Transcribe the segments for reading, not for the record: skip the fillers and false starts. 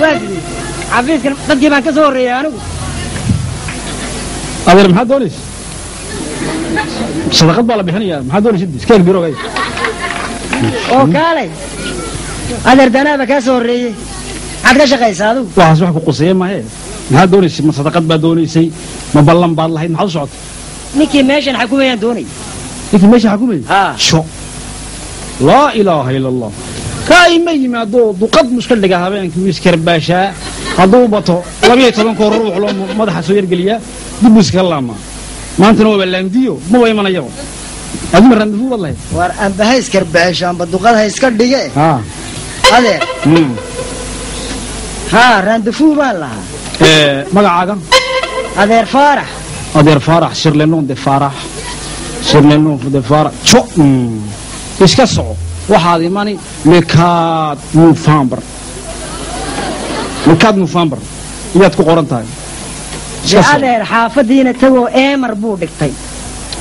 وادي عفيف كان تبقي معك صور يا أنا أدير محد دونيس صدقات بالله بحنية محد دونيس يدي كيف بيروح أي وكالي أدير دنا بك صور عاد كش قيس هذا واحد صباح قصية ما هي محد دونيس ما صدقات بدونيسي ما بالله بالله هيد محل صعد نيكي ماشي الحكومة دوني نيكي ماشي حكومة شو لا إله إلا الله كاي ما دو قد مشكلة جاها كميسكر باشا هذو بطو لبيه تبان كروح لو مدح سوير قليا دي مشكلة ما أنت نو باللانديو مو أي من يوم هذا مرة ندفو والله وار أم بهيسكر باشا أم بدو قد هيسكر دقيقة هذا رندفو بالله ما قاعد هذا فرح هذا فرح شرلنون ده فرح شرلنون ده فرح شو إيش كسر وهذه ماني لكاد نوفمبر ياتكو قرنتاي هذا حافظين تو امر بودكتي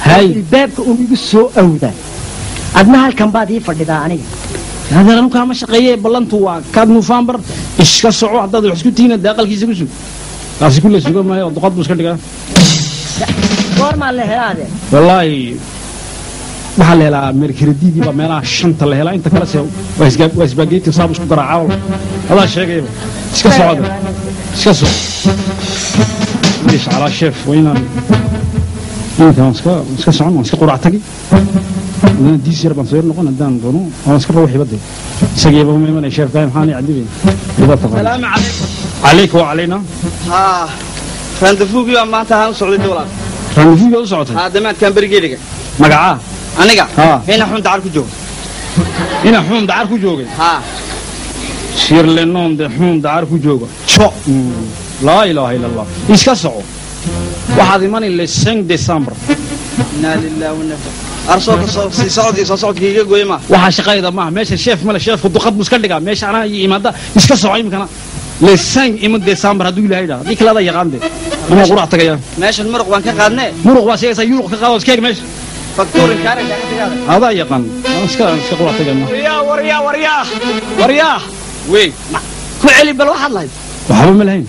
هاي الباب ugu soo awda adna halkan baad ii fadhidaa aniga هذا لانو كما شقيه بلانتو waa kad November iska soco hadad wax isku tiina daaqalkiisa ku sug taasi kullu sugo ma ay doqad iska dhigaa goorma la helaade wallahi waxa la helaa mercredi ba meelaha shanta la helaa inta kala soo waa isbaageeti saab isku garaacaw هذا شيء iska socda iska soo ليش على شيف وين انت iska socon iska quraactagi أنا دي سير بنصير نقول ندان دونو أنا أذكر روحي بدي سجيبه من الشيف كان حاني عديبين السلام عليكم عليك وعلينا راندفوق يوم ما تهان سعودي دولار راندفوق يوم سعودي هذا ما كان برجيلك مقعاه أنا قا هنا حوم دعارك جو هنا حوم دعارك جوجي سير لنوم ده حوم دعارك جوجا شو لا إله إلا الله إيش كسروا وهذا ماني اللي 5 ديسمبر إنا لله والنبي أرسل سعودي كي يجوا ما وحشقايدا ما ماشي الشيف ملا الشيف خدوقات مسكلة ماشي أنا يمدا إيش كسروا أي مكان لسان إمد ديسمبر هدول هيدا ديك لا ده يغاندي أنا قرأت تجاه ماشي المرق وان كقادنا مرق واسية سيورق كقاوس كيك ماشي فكتور كارك هذا يقان أنا سكر قرأت تجاه وريا وين كعلي بالواحد لايد وحبهم الحين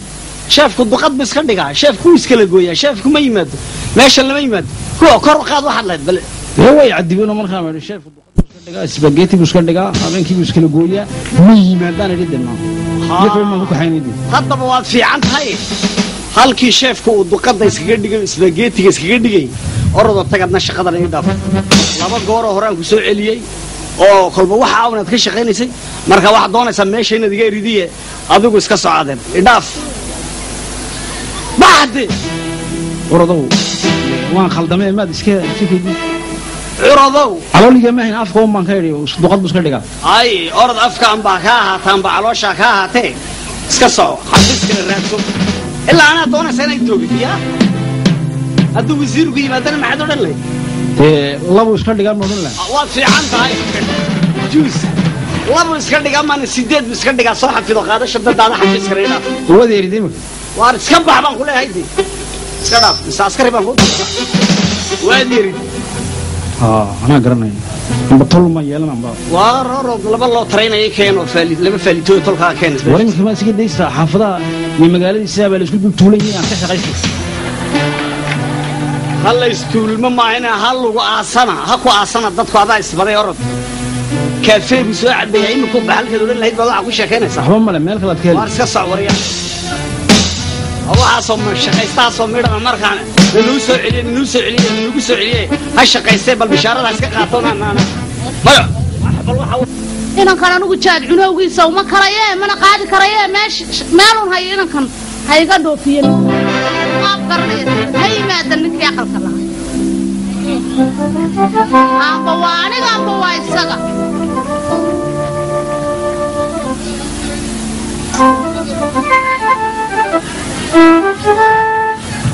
شاف خدوقات مسكلة شاف كويس كله جويا شاف كم يمد ماشي اللي ما يمد كور قاد واحد لايد بل هو يعدي بينهم من خامر الشيف سباجيتي مسكلة أبين كي مسكلة جويا مي ما دان يريد النام يفهم ما هو كحين يدي هذا مواد في عند هاي هالكي شيف خدوقات يسكجدي سباجيتي يسكجدي أرض تقعدنا شقدر يدافع لابد جوره هران كسوع عليي أو كل ما واحد عاون تكش خينيسي مركا واحد دون يسميه شيء نديجي يريديه أدوك إسكا صعدين يداف بعد أرضو وان خلدمه ما ديسكي كيفي أرضو على اللي جماعة أفكار ما كيري وصدقات مسكلة أي أرض أفكار باكها تنبع علوشة كها تي إسكا صعو حبيس كده رأسو إلا أنا دون سنة يدوبي فيها أدو وزيرو كي ما دنا ما حد ولا لي الله مسكلة ما ولا الله في عند هاي جوز الله مسكلة ما نسيدت مسكلة صراحة في الغادة شدت على حبيس كرينا هو ده يريدمك وارد كم بعضهم كلها هيدي سكراب مسافر يبغون واديري أنا قرني بطل ما يلا ما وارد لما الله ترينا يكين وفالي لما فالي توي طلقها كين ورين كمان سكيد ليس حافظة من مقالة السابع اللي يسكتوا تولين عن كذا قيس هلا يستول مما هنا هلا وعصنا هكو عصنا ضد هذا يسبري أرد كافيه بسواعد بيعين مكوب بحال كده ولا هيد بضاع كوشة كين صح هم لا مالك لا تكلم وارد كسر وريا الله عصم الشقيستا صمير مركان نوسع عليه هالشقيستا بالبشارة هسك قاطونا أنا بيا إن كان أنا قلت عنو ويسا وما كرايه ما أنا قاعد كرايه ماشي مالون هاي إن كان هاي قدو فين ما بقرني هاي ما دنك يا خلق الله عم بواي السقا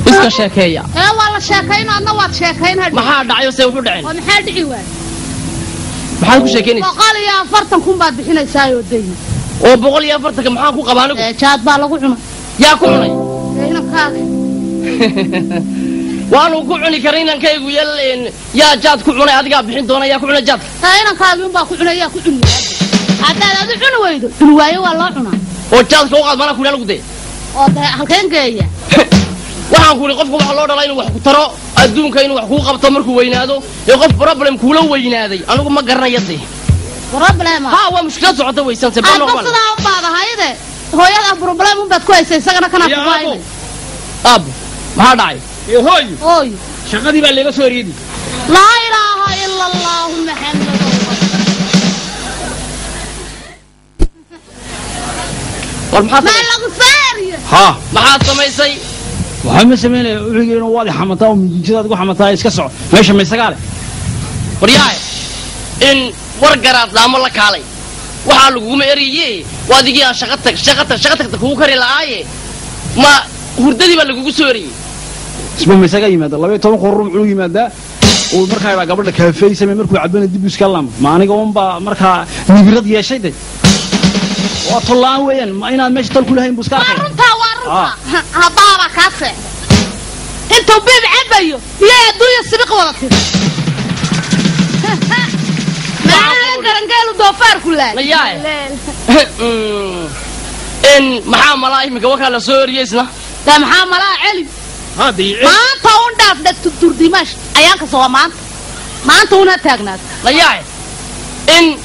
iska sheekeeya wala sheekayna adna waad sheekayn hadii maxaa dhacayo say ugu dhaceen maxaa dhici waay maxaad ku sheekeynaysaa 140 kun baad bixinaysaa oo deyn oo 140 maxaa ku qabaan jaad baa lagu cunay yaa ku cunay inankaaga waanu ku cuni karin inankaygu yeeleen yaa jaad ku cunay adiga bixin doona yaa ku cunay jaad inankaaga baa ku cunay yaa ku cunay hadda aad cuni weydo cuni waayo waa loo cunaa وجالك وقعد ما نقول لك ده halkeen geeya waxaan ku qofku waxa loo dhalay inuu wax ku taro adduunka inuu wax ku qabto markuu weynaado iyo qof problem kula weynaaday anigu ma garanayay problem ha waa mushkilad socota weysan sabab normal sida u baadahayde hooyada problem u baad ku haysay isagana kana fuqaayay ab ma dhacay hooy shaqadii baa laga soo riidi la ilaaha illa allah muhammad ما لغفاري ها ما حد سميسي waxaan sameeyay uxigeeno waadi xamataa oo mijinjada ugu xamataa iska soco meesha ma isagaale waryahay in wargaraad laamo la kaalay waxa lagu ma eriyay waadigii aan shaqo tag ku kari laaye ma hurdadii baa lagu soo eriyay isma ma isaga yimaada 12 qorum uu yimaada oo markaa ay gabadha kaafeey samee markuu cabana dib iska laam ma aniga uunba markaa nibirad yeeshay وطلعان وين ما إنا مش تقول لهم بسكار وارنتا هبارة كاسة انتو بيب عبايو يا دوية السبق ولا كده ما قالوا دوفار كلها لياي ان محا ملاي مكوكا لا سوريسنا ده محا ملاي علي هذه ما انت وندا بدك تدور ديماش ايانك سوا ما انت ونا تاغنات لياي ان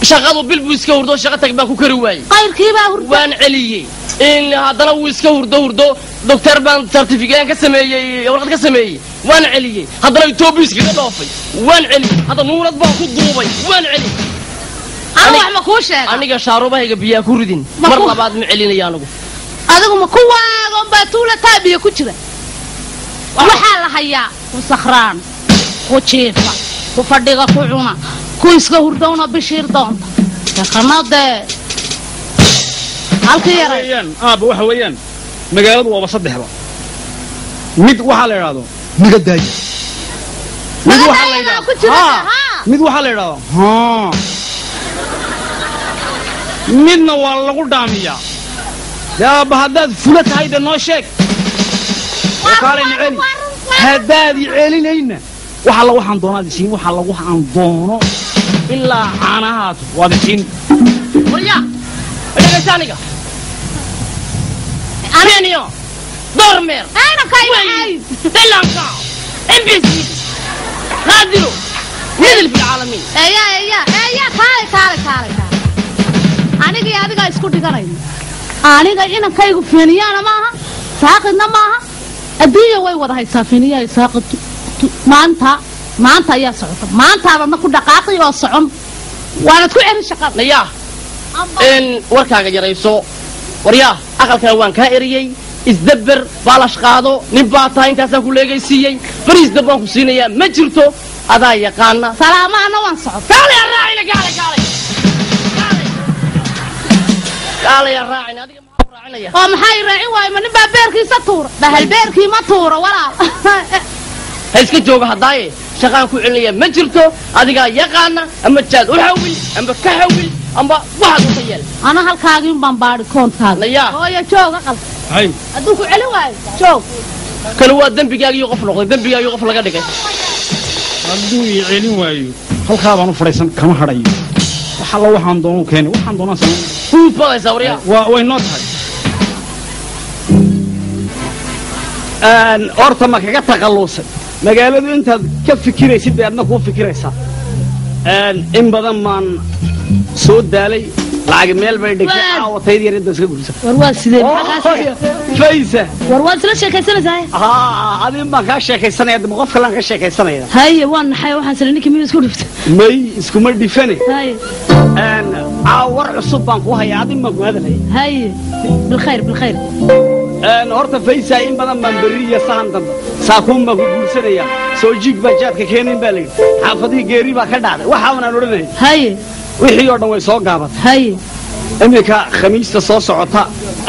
shaqadu bilbu iska hurdo shaqa tag baan ku kari waayay qayrkiiba hurdo waan celiyay in hadana uu iska hurdo doctor baan certificate ka sameeyay warqad ka sameeyay waan celiyay hadana Ethiopia iska dhoofay waan celiyay hada nuurad baan ku duubay waan celiyay ana wax ma ku sheegay aniga shaarubahayga biyaa ku ridin mar labaad ma celinaya anigu adigu ma ku waago baatuula taabiya ku jira waxa la hayaa wasakhraan ku jiifa ku fadhiga ku cuna كويس كهردونا بشير دون كقناة هالكي وحويان وحويان مقالد وبصدح بقى ميد وحال يرادو ميد داجة ميد وحال يرادو ميد وحال يرادو ها ميد نوال لغو دامية يا بهداد فلت هايدا نوشيك وقالي نعلي هدادي علي لينا وحال وحان دونا دي سين وحال وحان دونو إلا عناهات واضحين وريا أنا ثانية أنا دورمير أنا كاي دلانكا إمبيسي غادرو نزل في العالمين يا كاري أنا جاي هذا جاي سكوتي كاري أنا جاي أنا كاي غفيني أنا معها ساقنا معها الدنيا وين وضع هاي سافيني ساقط ما أنت يا صعود ما أنت هذا نقول دقائق يا صعود وأنا تقول إيش شقق ليا إن وركا جريسو وريا أقل كوان كائريي إزدبر بالاش قادو نباتا إنت أسأقول لك إيشي فريز دبان كسينيا مجرتو هذا يقانا سلام أنا وان صعود قال يا راعي قال يا راعي هذه ما راعي أم هاي راعي واي من بابيركي سطور بهالبيركي ما طورة ولا هيسك جوجا هداي شغال كل عليا ما جرتو هذا يقانا أما تجاد وحول أما كحول أما واحد وطيل أنا هالكاغين بامبارد كونت هذا ليا يا جوجا قل هاي أدوك علي واي جوج كانوا ودم بيجي يقفل دم بيجي يقفل لقى دقيقة هادو يعلن وايو halka baan u fariisan kama harayo waxa la waxaan doono keenay waxaan doonaa sameeyay food baa sawriya way not tahay horta ma kaga taqallusay magaaladu intaad ka fikiraysid bay adna ku fikiraysaa in badan maan soo daalay lacag meel bay dhigtay aawatayd yar inta iska gurisa warwaa sidee maxaa faysa warwaa isla sheekaysanaysaa adin baan kaa sheekaysanaya dib qof kale aan ka sheekaysanaya haye waan naxay waxaan sala ninkii mid isku dhiftay may iskuma dhifane haye war cusub baan ku hayaa adin baan ku hadalay haye bilkhayr horta faysa in badan baan bariya sahan dambe saakuun baan ku guursanaya soo jiig baa jaadka keenin baa leeyahay xaafadii geeri baa ka dhacday waxa aan oranay haye wixii oo dhan way soo gaabatay haye imika khamiista soo socota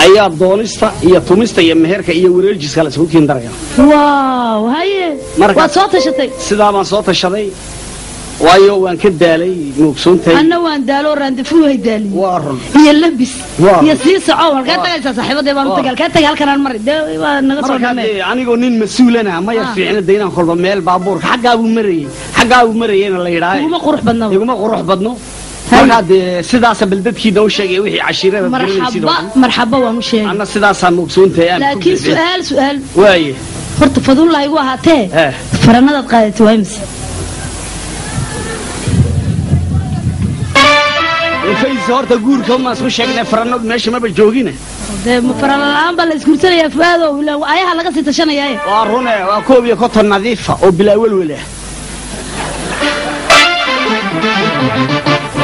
ayaa doonista iyo tumista iyo meherka iyo wareejiska la isku kiin daraya waaw haye waa soo tashatay sidaa baan soo tashaday waayo waan ka daalay muugsoontahay anna waan daalo randefu hay daali waa run iyo labis iyo sii soco halka tagaysa saaxiibada baan u tagal ka tagay halkan aan maray waa naga soo dhamay anigoo nin mas'uulana ma ya fiicna deynaan qolba meel baabuur xagga uu marayay la yiraahdo iguma qurux badno markaad sidaas baldadkiina u sheegay wixii cashiirada marxaba waan u sheegay anna sidaas aan mugsoontahay laakiin su'aal waaye horta fadullahi igu ahaatee faranadaad qaadatay waa imse faysa horta guurka ma isku sheegnay faranad meesha maba joogine ma faranlaan baa la isguursanaya fuaado ilaa ayaha laga sii tashanaya waa rune waa koob iyo konton nadiifa oo bilaa welwel ah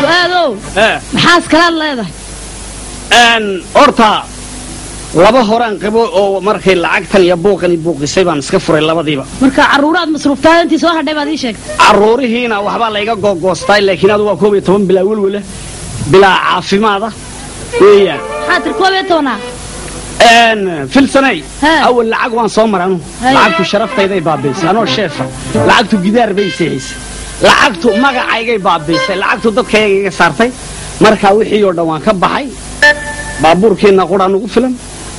fuaado maxaas kala leedahay horta laba horaan qabo oo markay lacagtan iyo buuqan buuqisay baan iska furay labadiiba marka caruuraad masruuftaa intii soo hadhay baad ii sheegtay caruurihiina waxba la iga googoostay laakiin aad waa 12 bilaa welwel bilaa caafimaada weeyaan xaatir 12 filsanay awal lacag waan soo marano lacagtu sharaftayday baabaysay anoo sheefa lacagtu gidaar bay seexisay lacagtu magacaygay baabaysay lacagtu dadkayga iga saartay marka wixii oo dhan waan ka baxay baabuurkeena quraan ugu filan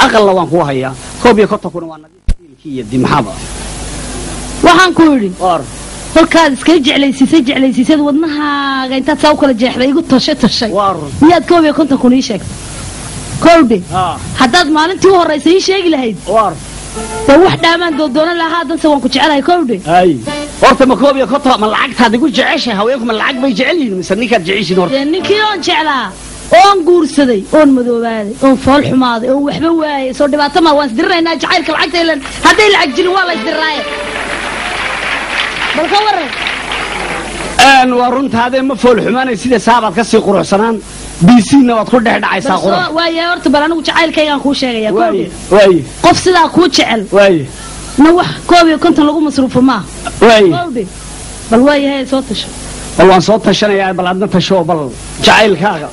aqalla waan ku hayaa koob iyo konton kuna waa nadiifkiisa dimxaba waxaan ku yiri kolkaad iska jeclaysiisay wadnahaaga intaad saa u kala jeexday igu tashay miyaad koob iyo konton kun ii sheegtay kowde haddaad maalintii u horraysay ii sheegi lahayd dee wax dhaamaan doodoonan lahaa danse waan ku jecelahay kowde horta ma koob iyo konton ma lacagtaad igu jeceshay haweenku ma lacag bay jecel yihiin mise ninkaad jeceshiin horta ninkii oon jeclaa oon guursaday oon madoobaaday oon fool xumaaday oon waxba waayay soo dhibaato ma waan isdirinaynaa jacaylka lacagta ilan hadday lacag jirin waa la isdiraaye balka waran waa runtaadee ma fool xumaanay sida saabaad ka sii quruxsanaan biisiina waad ku dhex dhacaysaa qurux waaye horta bal anigu jacaylkaygaan kuu sheegaya waaye qof sidaa kuu jecel waaye na wax koob iyo konton lagu masruufo maaha waaye bal waayahay soo tasho bal waan soo tashanayaa bal adna tasho bal jacaylkaaga